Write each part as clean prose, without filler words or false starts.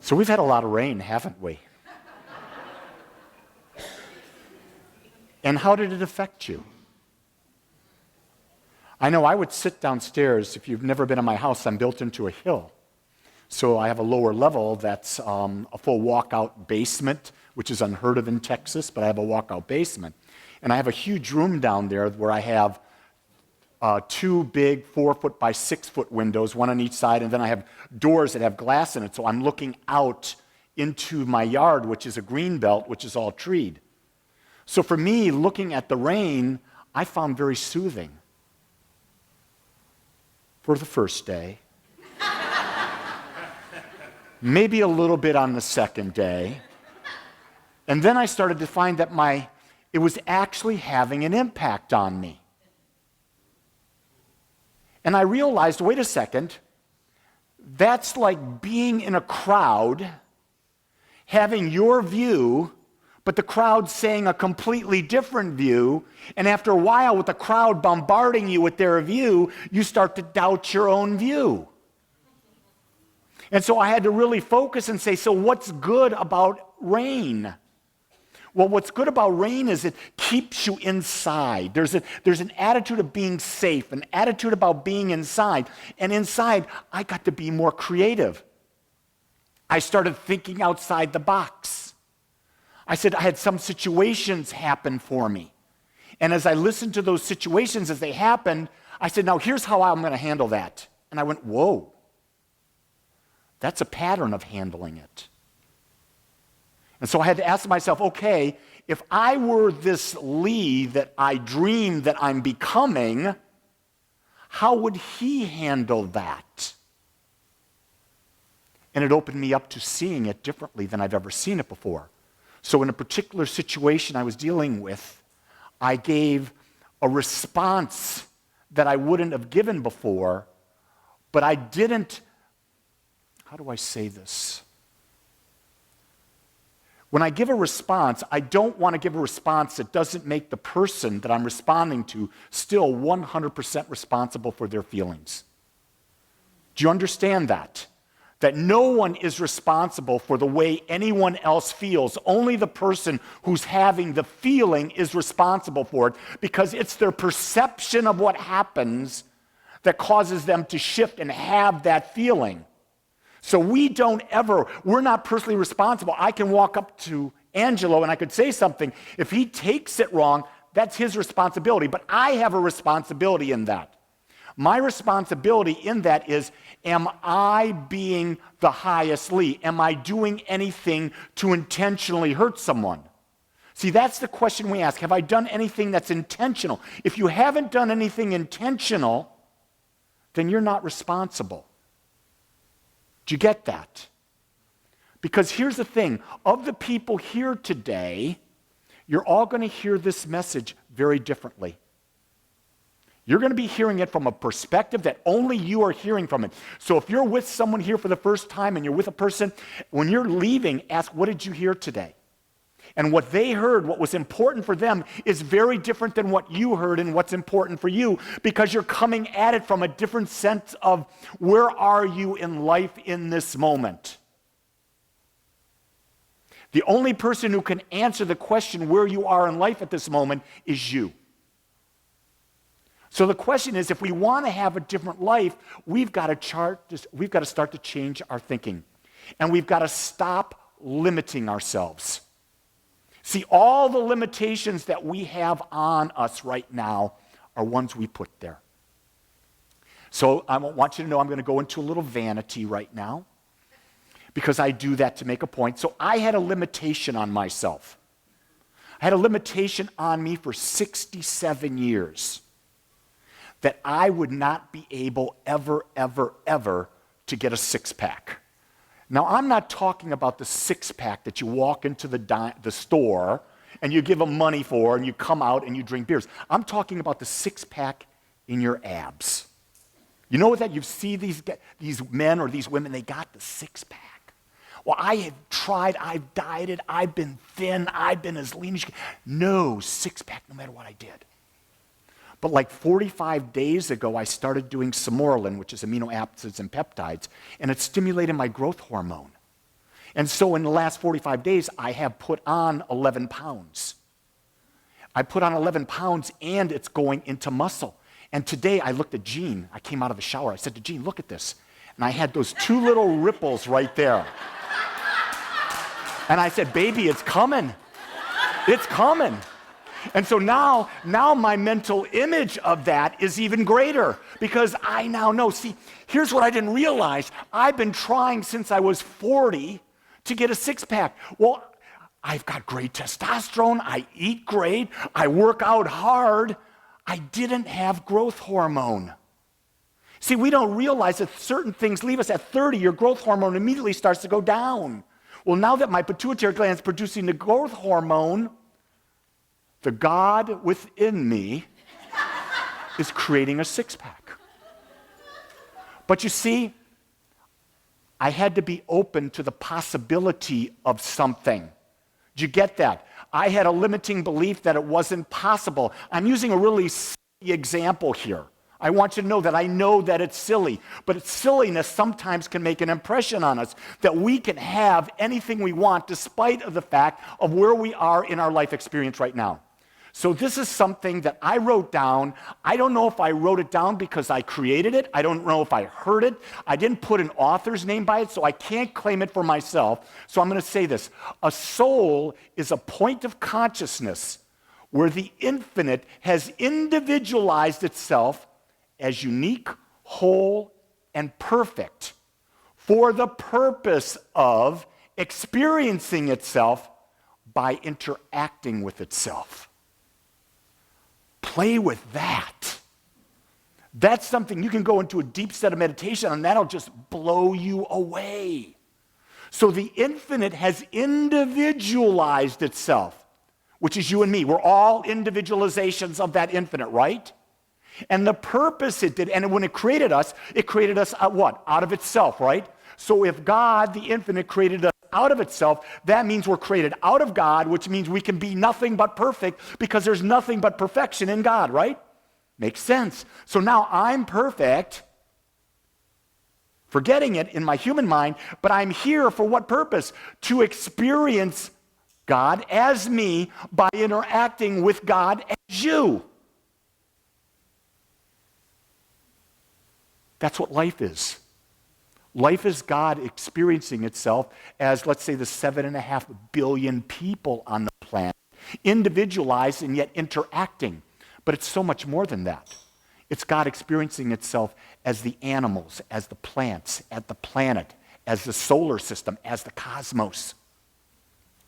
So we've had a lot of rain, haven't we? And how did it affect you? I know I would sit downstairs. If you've never been in my house, I'm built into a hill. So I have a lower level that's a full walkout basement, which is unheard of in Texas, but I have a walkout basement. And I have a huge room down there where I have two big 4-foot by 6-foot windows, one on each side, and then I have doors that have glass in it. So I'm looking out into my yard, which is a green belt, which is all treed. So for me, looking at the rain, I found very soothing. For the first day. Maybe a little bit on the second day. And then I started to find that it was actually having an impact on me. And I realized, wait a second, that's like being in a crowd, having your view, but the crowd saying a completely different view, and after a while, with the crowd bombarding you with their view, you start to doubt your own view. And so I had to really focus and say, so what's good about rain? Well, what's good about rain is it keeps you inside. There's an attitude of being safe, an attitude about being inside. And inside, I got to be more creative. I started thinking outside the box. I had some situations happen for me. And as I listened to those situations as they happened, I said, now here's how I'm going to handle that. And I went, whoa, that's a pattern of handling it. And so I had to ask myself, okay, if I were this Lee that I dreamed that I'm becoming, how would he handle that? And it opened me up to seeing it differently than I've ever seen it before. So in a particular situation I was dealing with, I gave a response that I wouldn't have given before, but I didn't, how do I say this? When I give a response, I don't want to give a response that doesn't make the person that I'm responding to still 100% responsible for their feelings. Do you understand that? That no one is responsible for the way anyone else feels. Only the person who's having the feeling is responsible for it, because it's their perception of what happens that causes them to shift and have that feeling. So we're not personally responsible. I can walk up to Angelo and I could say something. If he takes it wrong, that's his responsibility. But I have a responsibility in that. My responsibility in that is, am I being the highest Lee? Am I doing anything to intentionally hurt someone? See, that's the question we ask. Have I done anything that's intentional? If you haven't done anything intentional, then you're not responsible. Do you get that? Because here's the thing. Of the people here today, you're all going to hear this message very differently. You're going to be hearing it from a perspective that only you are hearing from it. So if you're with someone here for the first time and you're with a person, when you're leaving, ask, what did you hear today? And what they heard, what was important for them, is very different than what you heard and what's important for you, because you're coming at it from a different sense of where are you in life in this moment. The only person who can answer the question where you are in life at this moment is you. So the question is, if we want to have a different life, we've got to start to change our thinking. And we've got to stop limiting ourselves. See, all the limitations that we have on us right now are ones we put there. So I want you to know I'm going to go into a little vanity right now, because I do that to make a point. So I had a limitation on myself. I had a limitation on me for 67 years. That I would not be able ever, ever, ever to get a six-pack. Now, I'm not talking about the six-pack that you walk into the store and you give them money for and you come out and you drink beers. I'm talking about the six-pack in your abs. You know that? You see these men or these women, they got the six-pack. Well, I have tried, I've dieted, I've been thin, I've been as lean as you can. No six-pack, no matter what I did. But like 45 days ago, I started doing some Orlan, which is amino acids and peptides, and it stimulated my growth hormone. And so in the last 45 days, I have put on 11 pounds. I put on 11 pounds and it's going into muscle. And today I looked at Jean. I came out of the shower. I said to Jean, look at this. And I had those 2 little ripples right there. And I said, baby, it's coming. It's coming. And so now my mental image of that is even greater because I now know. See, here's what I didn't realize. I've been trying since I was 40 to get a six-pack. Well, I've got great testosterone. I eat great. I work out hard. I didn't have growth hormone. See, we don't realize that certain things leave us at 30. Your growth hormone immediately starts to go down. Well, now that my pituitary gland is producing the growth hormone, the God within me is creating a six-pack. But you see, I had to be open to the possibility of something. Did you get that? I had a limiting belief that it wasn't possible. I'm using a really silly example here. I want you to know that I know that it's silly, but its silliness sometimes can make an impression on us that we can have anything we want despite of the fact of where we are in our life experience right now. So this is something that I wrote down. I don't know if I wrote it down because I created it. I don't know if I heard it. I didn't put an author's name by it, so I can't claim it for myself. So I'm going to say this. A soul is a point of consciousness where the infinite has individualized itself as unique, whole, and perfect for the purpose of experiencing itself by interacting with itself. Play with that. That's something you can go into a deep set of meditation and that'll just blow you away. So the infinite has individualized itself, which is you and me. We're all individualizations of that infinite, right? And the purpose it did, and when it created us what? Out of itself, right? So if God, the infinite, created us out of itself, that means we're created out of God, which means we can be nothing but perfect because there's nothing but perfection in God, right? Makes sense. So now I'm perfect, forgetting it in my human mind, but I'm here for what purpose? To experience God as me by interacting with God as you. That's what life is. Life is God experiencing itself as, let's say, the 7.5 billion people on the planet, individualized and yet interacting. But it's so much more than that. It's God experiencing itself as the animals, as the plants, as the planet, as the solar system, as the cosmos.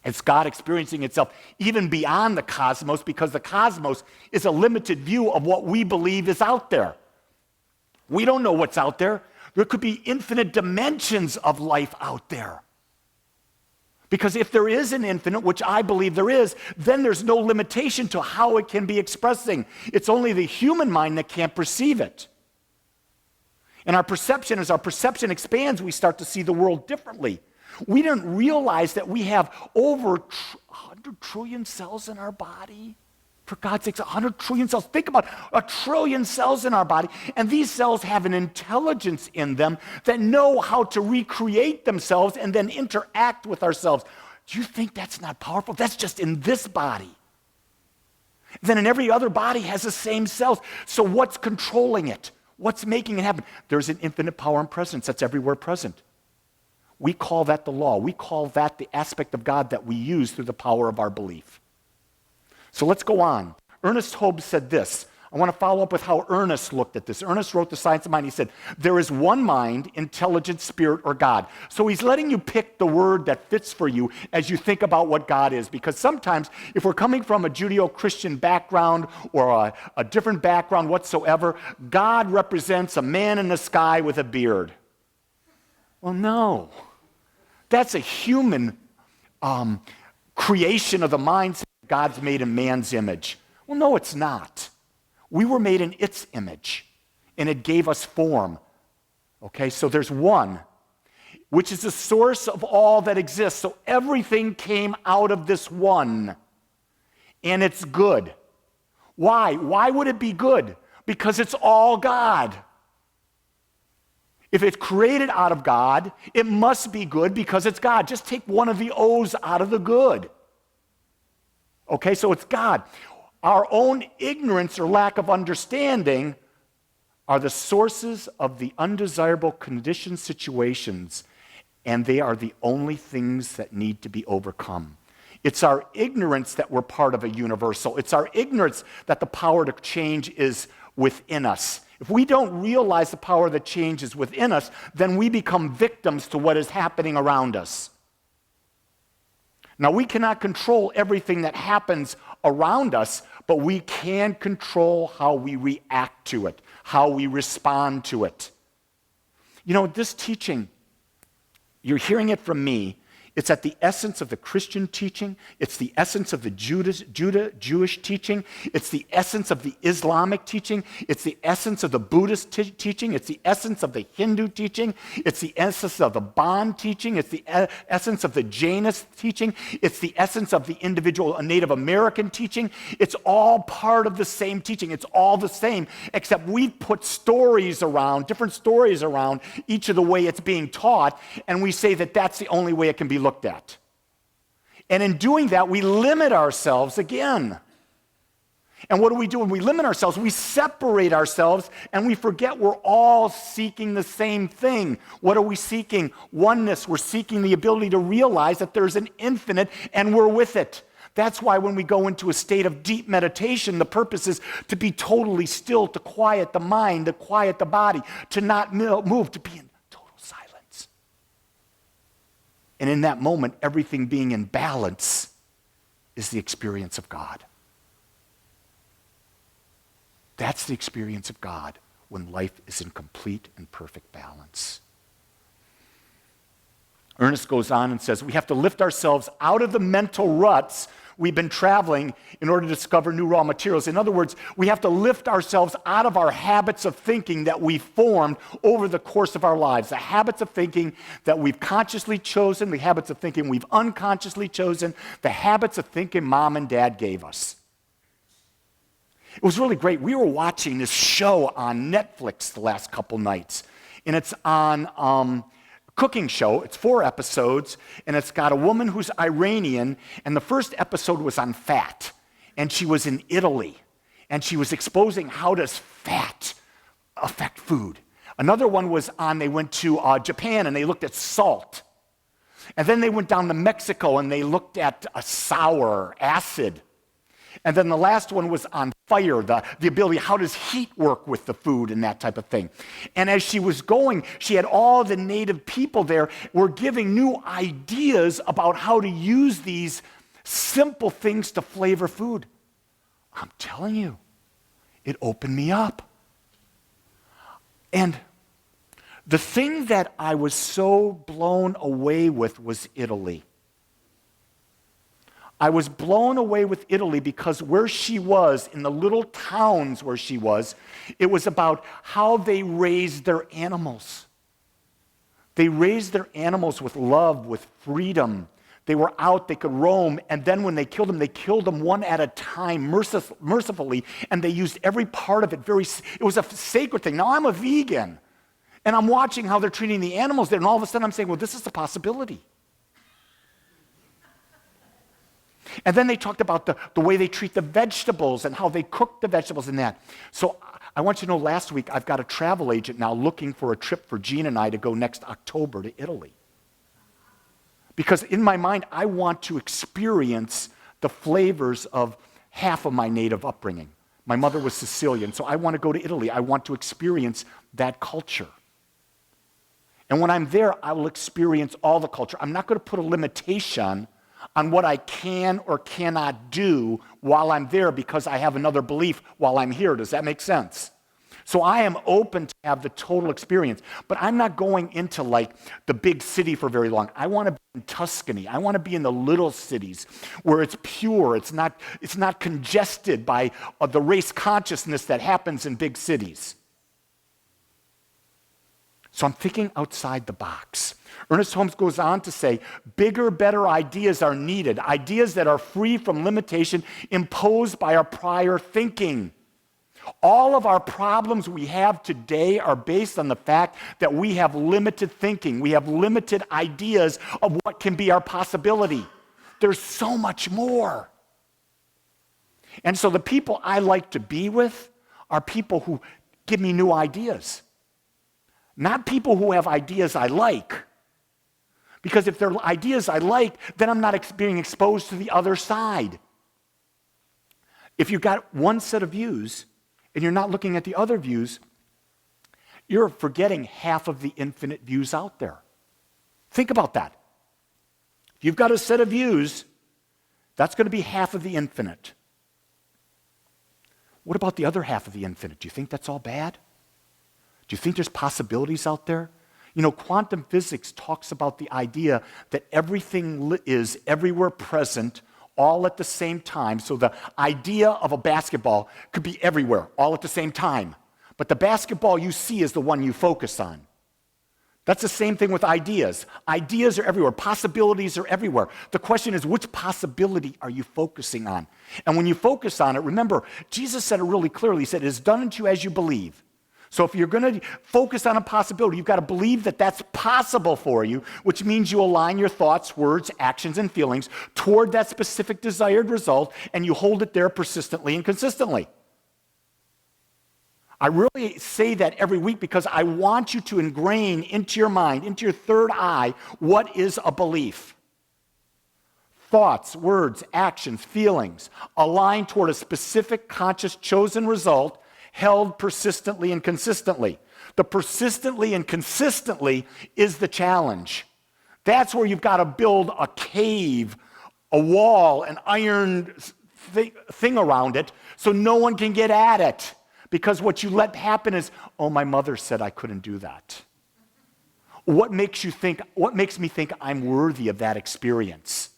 It's God experiencing itself even beyond the cosmos because the cosmos is a limited view of what we believe is out there. We don't know what's out there. There could be infinite dimensions of life out there. Because if there is an infinite, which I believe there is, then there's no limitation to how it can be expressing. It's only the human mind that can't perceive it. And our perception, as our perception expands, we start to see the world differently. We didn't realize that we have over 100 trillion cells in our body. For God's sakes, 100 trillion cells. Think about 1 trillion cells in our body, and these cells have an intelligence in them that know how to recreate themselves and then interact with ourselves. Do you think that's not powerful? That's just in this body. Then in every other body has the same cells. So what's controlling it? What's making it happen? There's an infinite power and presence that's everywhere present. We call that the law. We call that the aspect of God that we use through the power of our belief. So let's go on. Ernest Hobbes said this. I want to follow up with how Ernest looked at this. Ernest wrote The Science of Mind. He said, there is one mind, intelligence, spirit, or God. So he's letting you pick the word that fits for you as you think about what God is. Because sometimes if we're coming from a Judeo-Christian background or a different background whatsoever, God represents a man in the sky with a beard. Well, no. That's a human creation of the mindset. God's made in man's image. Well, no, it's not. We were made in its image, and it gave us form. Okay, so there's one, which is the source of all that exists. So everything came out of this one, and it's good. Why? Why would it be good? Because it's all God. If it's created out of God, it must be good because it's God. Just take one of the O's out of the good. Okay, so it's God. Our own ignorance or lack of understanding are the sources of the undesirable condition situations, and they are the only things that need to be overcome. It's our ignorance that we're part of a universal. It's our ignorance that the power to change is within us. If we don't realize the power that change is within us, then we become victims to what is happening around us. Now, we cannot control everything that happens around us, but we can control how we react to it, how we respond to it. You know, this teaching, you're hearing it from me. It's at the essence of the Christian teaching. It's the essence of the Jewish teaching. It's the essence of the Islamic teaching. It's the essence of the Buddhist teaching. It's the essence of the Hindu teaching. It's the essence of the Bon teaching. It's the essence of the Jainist teaching. It's the essence of the individual Native American teaching. It's all part of the same teaching. It's all the same, except we've put stories around, different stories around each of the way it's being taught, and we say that that's the only way it can be looked at. And in doing that, we limit ourselves again. And what do we do when we limit ourselves? We separate ourselves and we forget we're all seeking the same thing. What are we seeking? Oneness. We're seeking the ability to realize that there's an infinite and we're with it. That's why when we go into a state of deep meditation, the purpose is to be totally still, to quiet the mind, to quiet the body, to not move, to be in total silence. And in that moment, everything being in balance is the experience of God. That's the experience of God when life is in complete and perfect balance. Ernest goes on and says, we have to lift ourselves out of the mental ruts we've been traveling in order to discover new raw materials. In other words, we have to lift ourselves out of our habits of thinking that we formed over the course of our lives. The habits of thinking that we've consciously chosen, the habits of thinking we've unconsciously chosen, the habits of thinking mom and dad gave us. It was really great. We were watching this show on Netflix the last couple nights, and it's on cooking show. It's 4 episodes, and it's got a woman who's Iranian, and the first episode was on fat, and she was in Italy, and she was exposing how does fat affect food. Another one was on, they went to Japan, and they looked at salt. And then they went down to Mexico, and they looked at sour, acid. And then the last one was on fire, the ability, how does heat work with the food and that type of thing. And as she was going, she had all the native people there were giving new ideas about how to use these simple things to flavor food. I'm telling you, it opened me up. And the thing that I was so blown away with was Italy. I was blown away with Italy because where she was, in the little towns where she was, it was about how they raised their animals. They raised their animals with love, with freedom. They were out, they could roam, and then when they killed them one at a time, mercifully, and they used every part of it it was a sacred thing. Now, I'm a vegan, and I'm watching how they're treating the animals there, and all of a sudden I'm saying, well, this is a possibility. And then they talked about the way they treat the vegetables and how they cook the vegetables and that. So I want you to know, last week I've got a travel agent now looking for a trip for Gene and I to go next October to Italy. Because in my mind, I want to experience the flavors of half of my native upbringing. My mother was Sicilian, so I want to go to Italy. I want to experience that culture. And when I'm there, I will experience all the culture. I'm not going to put a limitation on what I can or cannot do while I'm there because I have another belief while I'm here. Does that make sense? So I am open to have the total experience, but I'm not going into like the big city for very long. I want to be in Tuscany. I want to be in the little cities where it's pure. It's not congested by the race consciousness that happens in big cities. So I'm thinking outside the box. Ernest Holmes goes on to say, bigger, better ideas are needed, ideas that are free from limitation imposed by our prior thinking. All of our problems we have today are based on the fact that we have limited thinking. We have limited ideas of what can be our possibility. There's so much more. And so the people I like to be with are people who give me new ideas. Not people who have ideas I like. Because if they're ideas I like, then I'm not being exposed to the other side. If you've got one set of views and you're not looking at the other views, you're forgetting half of the infinite views out there. Think about that. If you've got a set of views, that's going to be half of the infinite. What about the other half of the infinite? Do you think that's all bad? Do you think there's possibilities out there? You know, quantum physics talks about the idea that everything is everywhere present, all at the same time. So the idea of a basketball could be everywhere, all at the same time. But the basketball you see is the one you focus on. That's the same thing with ideas. Ideas are everywhere. Possibilities are everywhere. The question is, which possibility are you focusing on? And when you focus on it, remember, Jesus said it really clearly. He said, it is done unto you as you believe. So if you're going to focus on a possibility, you've got to believe that that's possible for you, which means you align your thoughts, words, actions, and feelings toward that specific desired result, and you hold it there persistently and consistently. I really say that every week because I want you to ingrain into your mind, into your third eye, what is a belief. Thoughts, words, actions, feelings align toward a specific conscious chosen result held persistently and consistently. The persistently and consistently is the challenge. That's where you've got to build a cave, a wall, an iron thing around it so no one can get at it. Because what you let happen is, oh, my mother said I couldn't do that. What makes me think I'm worthy of that experience?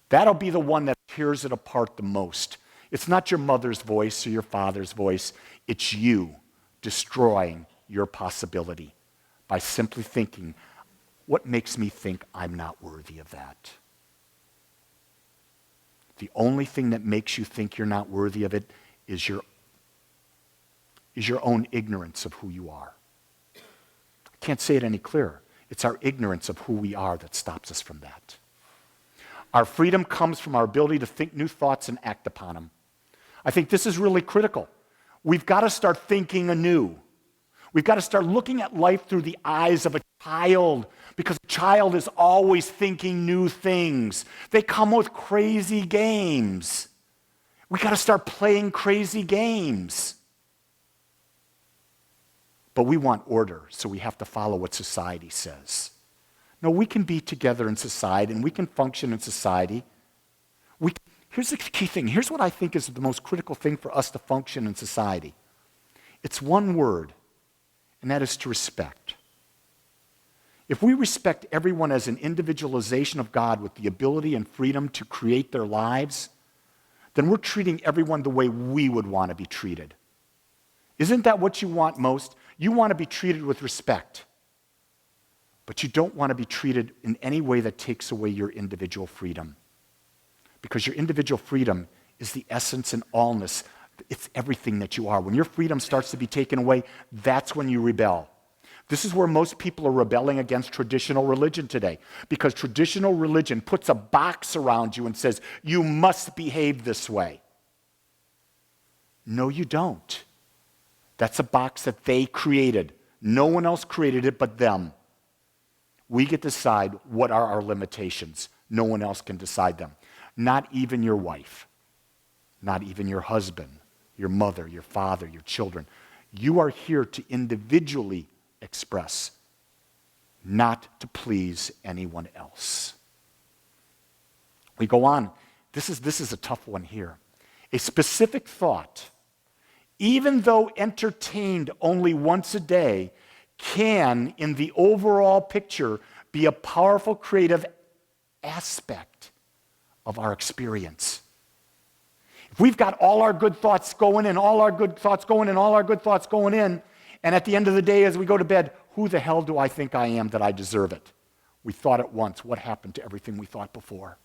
That'll be the one that tears it apart the most. It's not your mother's voice or your father's voice. It's you destroying your possibility by simply thinking, what makes me think I'm not worthy of that? The only thing that makes you think you're not worthy of it is your own ignorance of who you are. I can't say it any clearer. It's our ignorance of who we are that stops us from that. Our freedom comes from our ability to think new thoughts and act upon them. I think this is really critical. We've got to start thinking anew. We've got to start looking at life through the eyes of a child, because a child is always thinking new things. They come with crazy games. We've got to start playing crazy games. But we want order, so we have to follow what society says. No, we can be together in society, and we can function in society. Here's the key thing. Here's what I think is the most critical thing for us to function in society. It's one word, and that is to respect. If we respect everyone as an individualization of God with the ability and freedom to create their lives, then we're treating everyone the way we would want to be treated. Isn't that what you want most? You want to be treated with respect, but you don't want to be treated in any way that takes away your individual freedom. Because your individual freedom is the essence and allness. It's everything that you are. When your freedom starts to be taken away, that's when you rebel. This is where most people are rebelling against traditional religion today. Because traditional religion puts a box around you and says, you must behave this way. No, you don't. That's a box that they created. No one else created it but them. We get to decide what are our limitations. No one else can decide them. Not even your wife. Not even your husband, your mother, your father, your children. You are here to individually express, not to please anyone else. We go on. This is a tough one here. A specific thought, even though entertained only once a day, can, in the overall picture, be a powerful creative aspect of our experience. If we've got all our good thoughts going in, all our good thoughts going in, all our good thoughts going in, and at the end of the day as we go to bed, who the hell do I think I am that I deserve it? We thought it once. What happened to everything we thought before?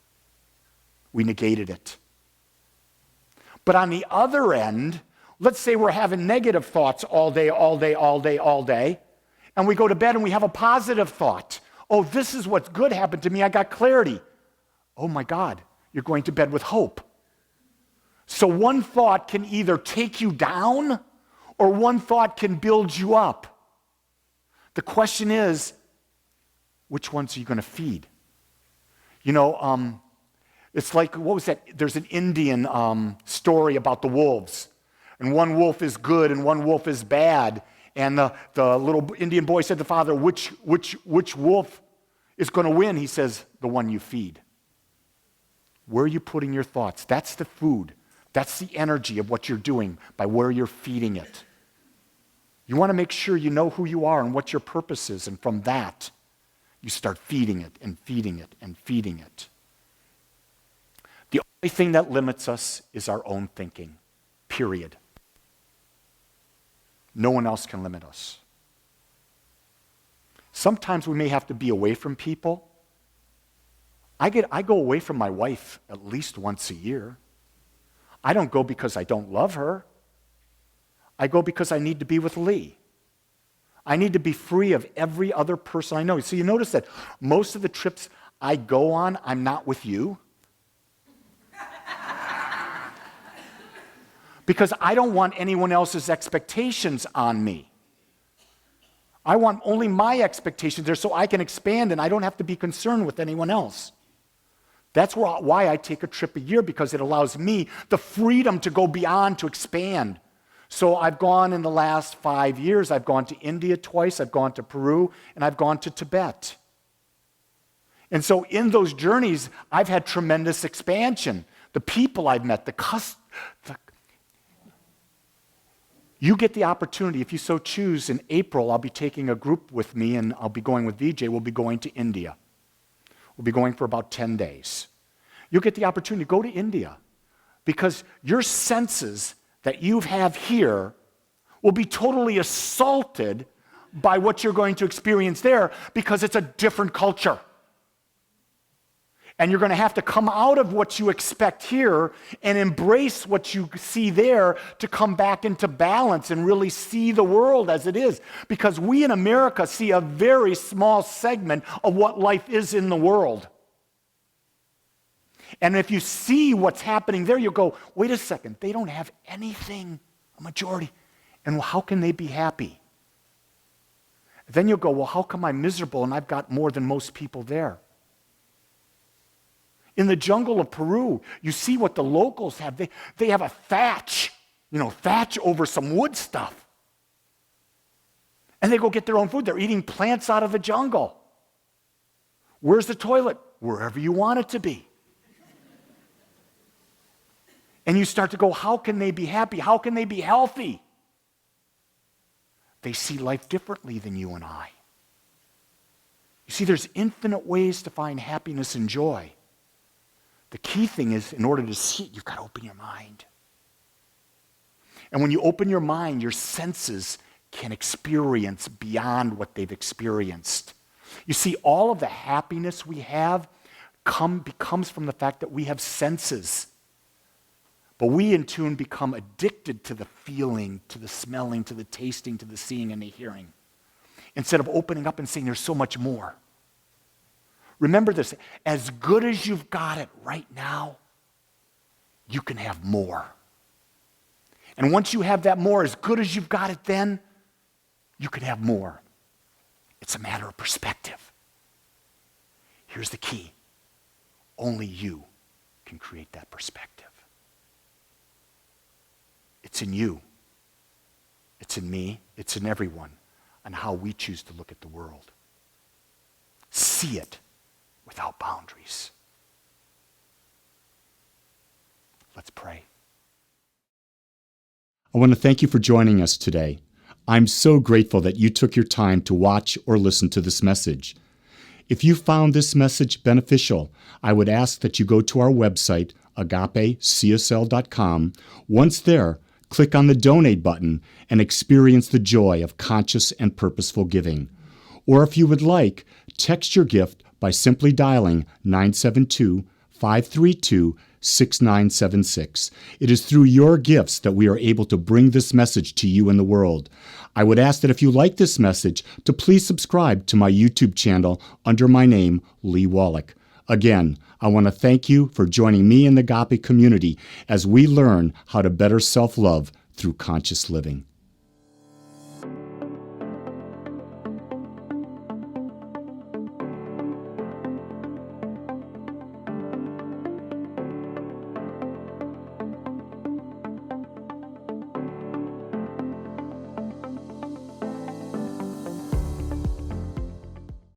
We negated it. But on the other end, Let's say we're having negative thoughts all day, and we go to bed and we have a positive thought. Oh, this is what's good happened to me. I got clarity. Oh my God, you're going to bed with hope. So one thought can either take you down or one thought can build you up. The question is, which ones are you going to feed? It's like, what was that? There's an Indian story about the wolves. And one wolf is good and one wolf is bad. And the little Indian boy said to the father, which wolf is going to win? He says, the one you feed. Where are you putting your thoughts? That's the food. That's the energy of what you're doing by where you're feeding it. You want to make sure you know who you are and what your purpose is. And from that, you start feeding it and feeding it and feeding it. The only thing that limits us is our own thinking, period. No one else can limit us. Sometimes we may have to be away from people. I go away from my wife at least once a year. I don't go because I don't love her. I go because I need to be with Lee. I need to be free of every other person I know. So you notice that most of the trips I go on, I'm not with you. Because I don't want anyone else's expectations on me. I want only my expectations there so I can expand and I don't have to be concerned with anyone else. That's why I take a trip a year, because it allows me the freedom to go beyond, to expand. So I've gone in the last 5 years, I've gone to India twice, I've gone to Peru, and I've gone to Tibet. And so in those journeys, I've had tremendous expansion. The people I've met, you get the opportunity, if you so choose. In April, I'll be taking a group with me, and I'll be going with VJ. We'll be going to India. We'll be going for about 10 days. You'll get the opportunity to go to India, because your senses that you have here will be totally assaulted by what you're going to experience there, because it's a different culture. And you're going to have to come out of what you expect here and embrace what you see there to come back into balance and really see the world as it is. Because we in America see a very small segment of what life is in the world. And if you see what's happening there, you'll go, wait a second, they don't have anything, a majority. And how can they be happy? Then you'll go, well, how come I'm miserable and I've got more than most people there? In the jungle of Peru, you see what the locals have. They have a thatch over some wood stuff. And they go get their own food. They're eating plants out of the jungle. Where's the toilet? Wherever you want it to be. And you start to go, how can they be happy? How can they be healthy? They see life differently than you and I. You see, there's infinite ways to find happiness and joy. The key thing is, in order to see it, you've got to open your mind. And when you open your mind, your senses can experience beyond what they've experienced. You see, all of the happiness we have becomes from the fact that we have senses. But we, in turn, become addicted to the feeling, to the smelling, to the tasting, to the seeing and the hearing, instead of opening up and saying there's so much more. Remember this, as good as you've got it right now, you can have more. And once you have that more, as good as you've got it then, you can have more. It's a matter of perspective. Here's the key. Only you can create that perspective. It's in you. It's in me. It's in everyone, on how we choose to look at the world. See it without boundaries. Let's pray. I want to thank you for joining us today. I'm so grateful that you took your time to watch or listen to this message. If you found this message beneficial, I would ask that you go to our website, agapecsl.com. Once there, click on the donate button and experience the joy of conscious and purposeful giving. Or if you would like, text your gift by simply dialing 972-532-6700. 6976. It is through your gifts that we are able to bring this message to you in the world. I would ask that if you like this message, to please subscribe to my YouTube channel under my name, Lee Wolak. Again, I want to thank you for joining me in the Agape community as we learn how to better self-love through conscious living.